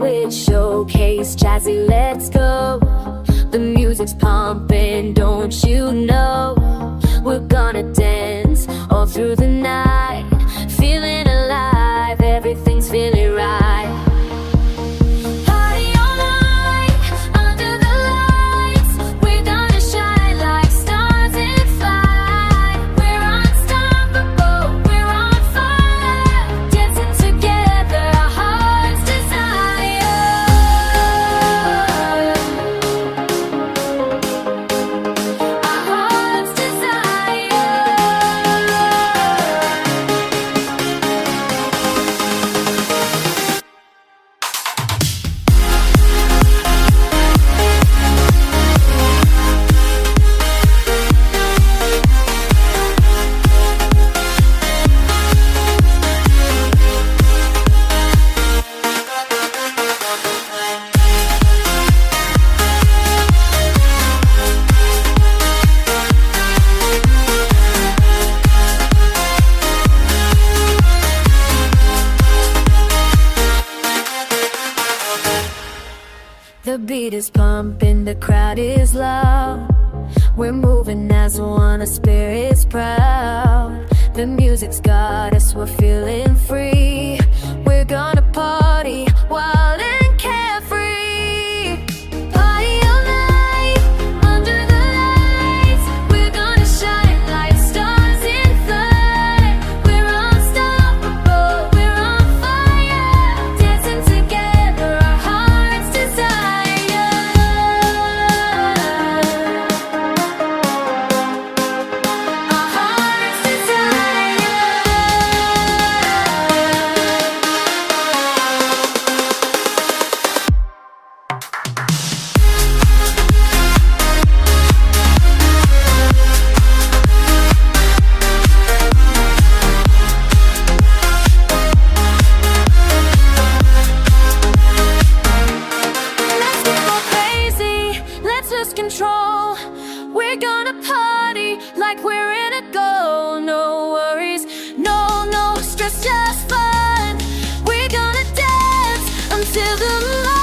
with showcase, jazzy, let's go. The music's pumping, don't you know? We're gonna dance all through the night, feeling alive, everything's feeling right. Party all night, under the lights, we're gonna shine like stars in flight. We're unstoppable, we're on fire, dancing together, our hearts desire. Our hearts desire. The beat is pumping, the crowd is loud. We're moving as one, our spirit's proud. The music's got us, we're feeling free. We're gonna party wild and carefree. Party all night, under the lights, we're gonna shine like stars in flight. We're unstoppable, we're on fire, dancing together, our hearts desire. Our hearts desire. Let's go crazy, let's lose control. We're gonna party like we're in a goal. No worries, no stress, just fun. We're gonna dance until the light